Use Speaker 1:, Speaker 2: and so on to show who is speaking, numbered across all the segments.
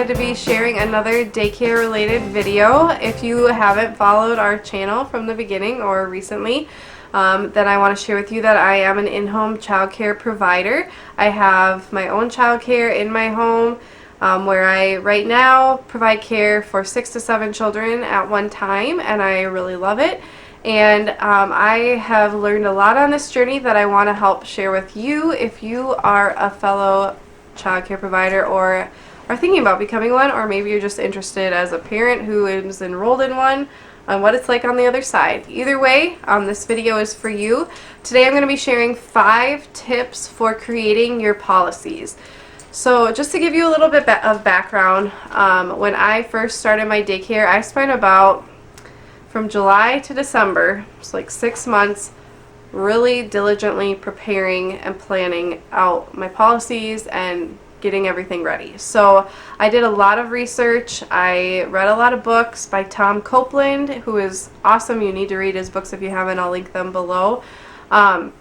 Speaker 1: excited to be sharing another daycare related video. If you haven't followed our channel from the beginning or recently, then I want to share with you that I am an in-home childcare provider. I have my own childcare in my home where I right now provide care for 6 to 7 children at one time, and I really love it. And I have learned a lot on this journey that I want to help share with you if you are a fellow childcare provider or are thinking about becoming one, or maybe you're just interested as a parent who is enrolled in one on what it's like on the other side. Either way, this video is for you. Today I'm going to be sharing 5 tips for creating your policies. So just to give you a little bit of background, when I first started my daycare, I spent about from July to December, it's like 6 months, really diligently preparing and planning out my policies and getting everything ready. So I did a lot of research. I read a lot of books by Tom Copeland, who is awesome. You need to read his books if you haven't. I'll link them below. And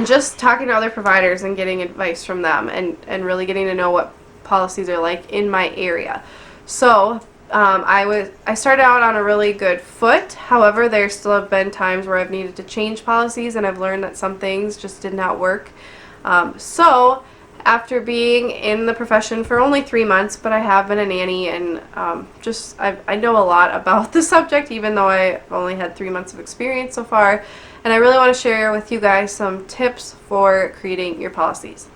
Speaker 1: just talking to other providers and getting advice from them and really getting to know what policies are like in my area. So I started out on a really good foot. However, there still have been times where I've needed to change policies, and I've learned that some things just did not work. So after being in the profession for only 3 months, but I have been a nanny, and I know a lot about the subject, even though I've only had 3 months of experience so far. And I really want to share with you guys some tips for creating your policies.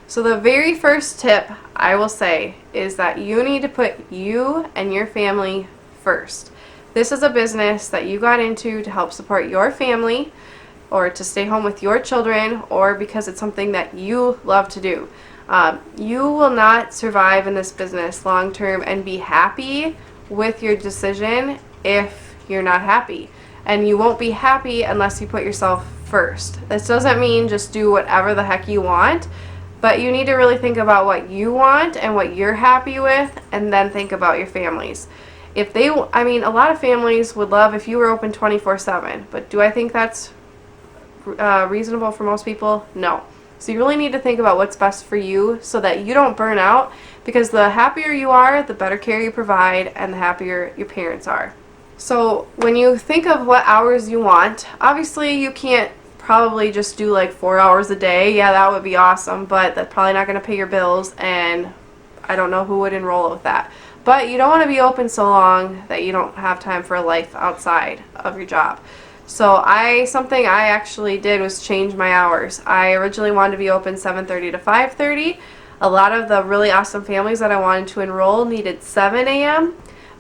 Speaker 1: So the very first tip I will say is that you need to put you and your family first. This is a business that you got into to help support your family, or to stay home with your children, or because it's something that you love to do. You will not survive in this business long term and be happy with your decision if you're not happy. And you won't be happy unless you put yourself first. This doesn't mean just do whatever the heck you want, but you need to really think about what you want and what you're happy with, and then think about your families. A lot of families would love if you were open 24/7, but do I think that's reasonable for most people? No. So you really need to think about what's best for you so that you don't burn out, because the happier you are, the better care you provide, and the happier your parents are. So when you think of what hours you want, obviously you can't probably just do like 4 hours a day. Yeah, that would be awesome, but that's probably not going to pay your bills, and I don't know who would enroll with that. But you don't want to be open so long that you don't have time for a life outside of your job. So something I actually did was change my hours. I originally wanted to be open 7:30 to 5:30. A lot of the really awesome families that I wanted to enroll needed 7 a.m.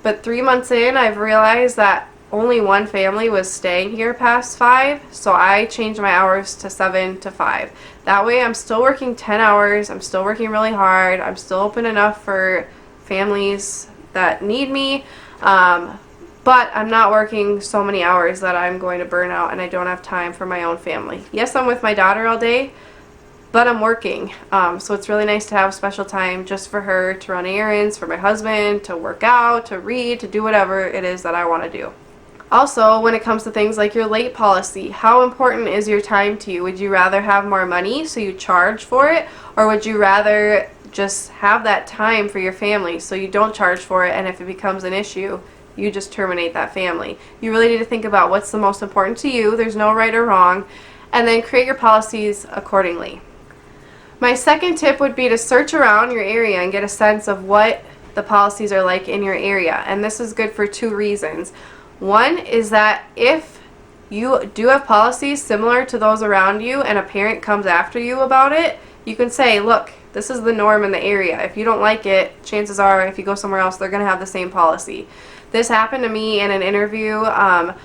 Speaker 1: But 3 months in, I've realized that only one family was staying here past 5, so I changed my hours to 7 to 5. That way I'm still working 10 hours, I'm still working really hard, I'm still open enough for families that need me, but I'm not working so many hours that I'm going to burn out and I don't have time for my own family. Yes, I'm with my daughter all day, but I'm working, so it's really nice to have special time just for her, to run errands, for my husband, to work out, to read, to do whatever it is that I want to do. Also, when it comes to things like your late policy, how important is your time to you? Would you rather have more money so you charge for it, or would you rather just have that time for your family so you don't charge for it, and if it becomes an issue, you just terminate that family? You really need to think about what's the most important to you. There's no right or wrong, and then create your policies accordingly. My second tip would be to search around your area and get a sense of what the policies are like in your area, and this is good for 2 reasons. One is that if you do have policies similar to those around you and a parent comes after you about it, you can say, look, this is the norm in the area. If you don't like it, chances are if you go somewhere else, they're going to have the same policy. This happened to me in an interview. A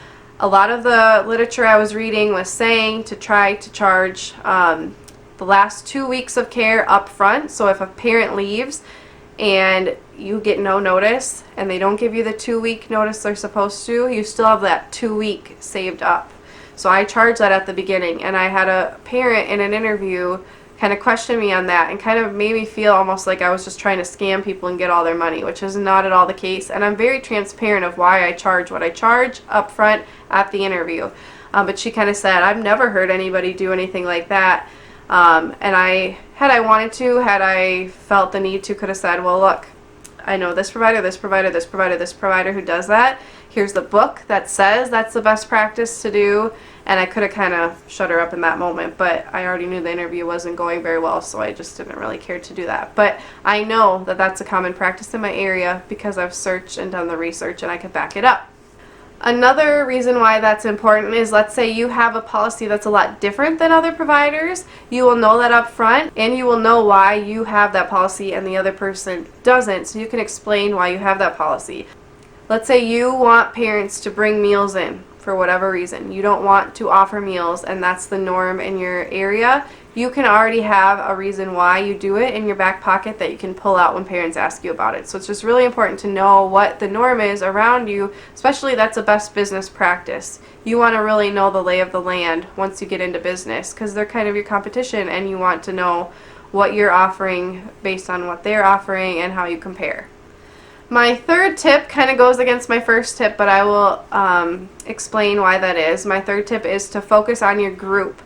Speaker 1: lot of the literature I was reading was saying to try to charge the last 2 weeks of care up front. So if a parent leaves and you get no notice and they don't give you the 2-week notice they're supposed to, you still have that 2-week saved up. So I charged that at the beginning, and I had a parent in an interview kind of question me on that and kind of made me feel almost like I was just trying to scam people and get all their money, which is not at all the case. And I'm very transparent of why I charge what I charge up front at the interview. But she kind of said, I've never heard anybody do anything like that. And had I wanted to, had I felt the need to, could have said, well, look, I know this provider, this provider, this provider, this provider who does that. Here's the book that says that's the best practice to do. And I could have kind of shut her up in that moment, but I already knew the interview wasn't going very well, so I just didn't really care to do that. But I know that that's a common practice in my area because I've searched and done the research and I could back it up. Another reason why that's important is, let's say you have a policy that's a lot different than other providers. You will know that up front, and you will know why you have that policy and the other person doesn't, so you can explain why you have that policy. Let's say you want parents to bring meals in for whatever reason. You don't want to offer meals, and that's the norm in your area. You can already have a reason why you do it in your back pocket that you can pull out when parents ask you about it. So it's just really important to know what the norm is around you, especially that's a best business practice. You want to really know the lay of the land once you get into business, because they're kind of your competition, and you want to know what you're offering based on what they're offering and how you compare. My third tip kind of goes against my first tip, but I will explain why that is. My third tip is to focus on your group.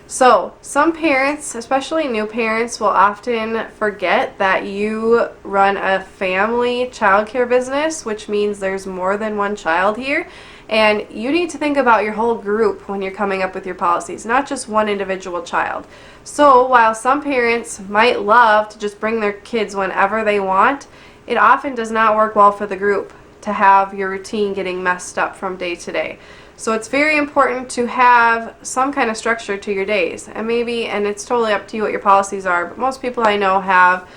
Speaker 1: So some parents, especially new parents, will often forget that you run a family childcare business, which means there's more than one child here, and you need to think about your whole group when you're coming up with your policies, not just one individual child. So while some parents might love to just bring their kids whenever they want, it often does not work well for the group to have your routine getting messed up from day to day. So it's very important to have some kind of structure to your days. And it's totally up to you what your policies are, but most people I know have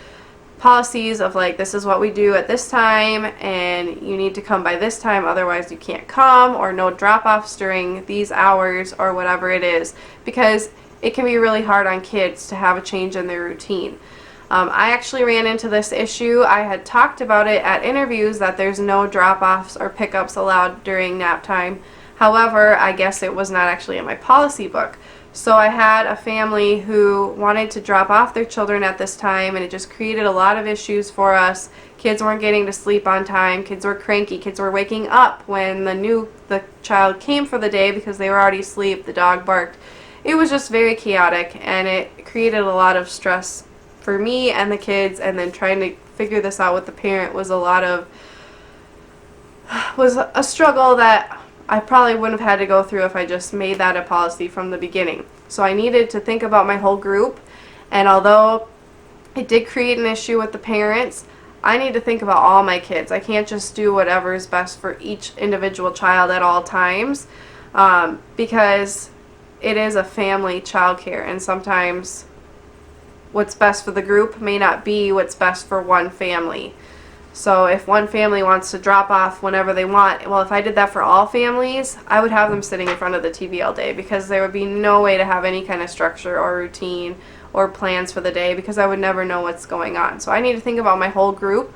Speaker 1: policies of like, this is what we do at this time, and you need to come by this time, otherwise you can't come, or no drop-offs during these hours, or whatever it is, because it can be really hard on kids to have a change in their routine. I actually ran into this issue. I had talked about it at interviews that there's no drop-offs or pickups allowed during nap time. However, I guess it was not actually in my policy book. So I had a family who wanted to drop off their children at this time, and it just created a lot of issues for us. Kids weren't getting to sleep on time. Kids were cranky. Kids were waking up when the child came for the day because they were already asleep. The dog barked. It was just very chaotic, and it created a lot of stress for me and the kids, and then trying to figure this out with the parent was a struggle that I probably wouldn't have had to go through if I just made that a policy from the beginning. So I needed to think about my whole group, and although it did create an issue with the parents, I need to think about all my kids. I can't just do whatever is best for each individual child at all times, because it is a family childcare, and sometimes what's best for the group may not be what's best for one family. So if one family wants to drop off whenever they want, well, if I did that for all families, I would have them sitting in front of the TV all day, because there would be no way to have any kind of structure or routine or plans for the day, because I would never know what's going on. So I need to think about my whole group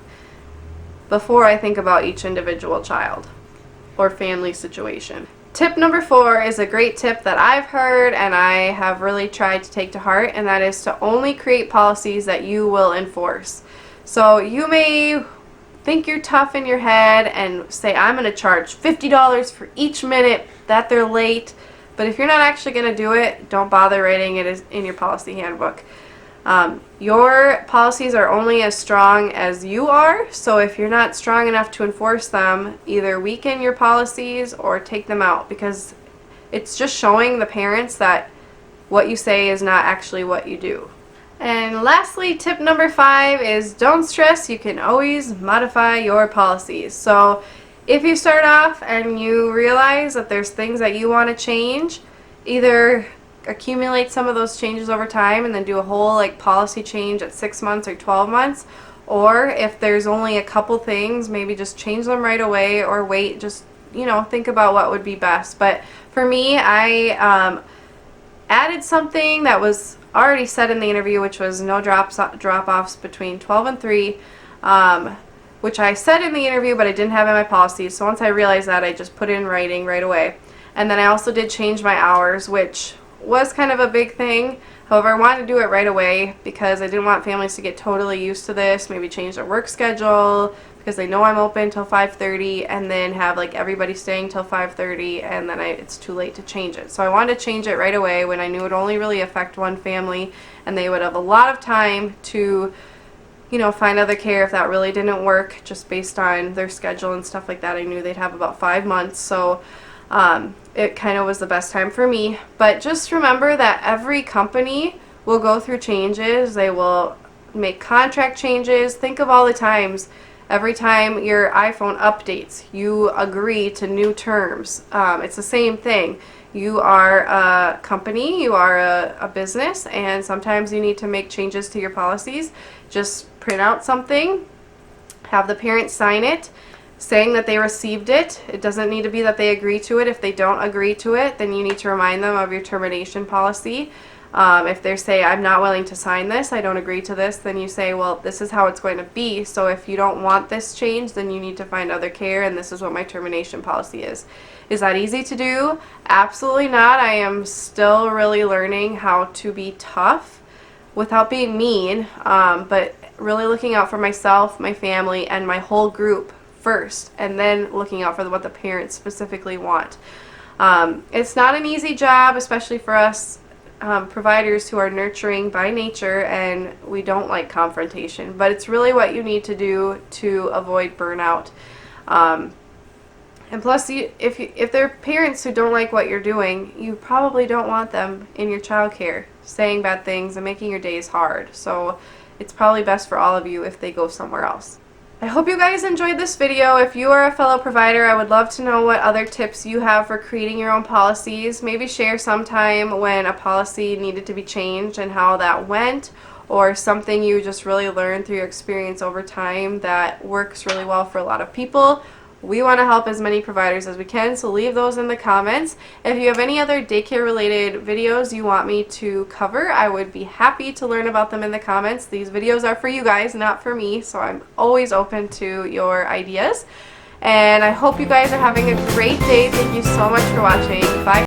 Speaker 1: before I think about each individual child or family situation. Tip number 4 is a great tip that I've heard and I have really tried to take to heart, and that is to only create policies that you will enforce. So you may think you're tough in your head and say, I'm going to charge $50 for each minute that they're late, but if you're not actually going to do it, don't bother writing it in your policy handbook. Your policies are only as strong as you are, so if you're not strong enough to enforce them, either weaken your policies or take them out, because it's just showing the parents that what you say is not actually what you do. And lastly, tip number 5 is don't stress, you can always modify your policies. So if you start off and you realize that there's things that you want to change, either accumulate some of those changes over time and then do a whole policy change at 6 months or 12 months, or if there's only a couple things, maybe just change them right away, or wait, just think about what would be best. But for me, I added something that was already said in the interview, which was no drop-offs between 12 and 3, which I said in the interview, but I didn't have in my policies. So once I realized that, I just put it in writing right away. And then I also did change my hours, which was kind of a big thing. However, I wanted to do it right away because I didn't want families to get totally used to this, maybe change their work schedule because they know I'm open till 5:30, and then have everybody staying till 5:30, and then it's too late to change it. So I wanted to change it right away when I knew it would only really affect one family, and they would have a lot of time to you know, find other care if that really didn't work, just based on their schedule and stuff like that. I knew they'd have about 5 months, so it kind of was the best time for me. But just remember that every company will go through changes. They will make contract changes. Think of all the times, every time your iPhone updates, you agree to new terms. It's the same thing. You are a company, you are a business, and sometimes you need to make changes to your policies. Just print out something, have the parents sign it, saying that they received it. It doesn't need to be that they agree to it. If they don't agree to it, then you need to remind them of your termination policy. If they say, I'm not willing to sign this, I don't agree to this, then you say, well, this is how it's going to be. So if you don't want this change, then you need to find other care, and this is what my termination policy is. Is that easy to do? Absolutely not. I am still really learning how to be tough without being mean, but really looking out for myself, my family, and my whole group first, and then looking out for what the parents specifically want. It's not an easy job, especially for us providers who are nurturing by nature, and we don't like confrontation, but it's really what you need to do to avoid burnout. And plus, if they're parents who don't like what you're doing, you probably don't want them in your child care, saying bad things and making your days hard. So it's probably best for all of you if they go somewhere else. I hope you guys enjoyed this video. If you are a fellow provider, I would love to know what other tips you have for creating your own policies. Maybe share sometime when a policy needed to be changed and how that went, or something you just really learned through your experience over time that works really well for a lot of people. We want to help as many providers as we can, so leave those in the comments. If you have any other daycare related videos you want me to cover, I would be happy to learn about them in the comments. These videos are for you guys, not for me, so I'm always open to your ideas. And I hope you guys are having a great day. Thank you so much for watching. Bye.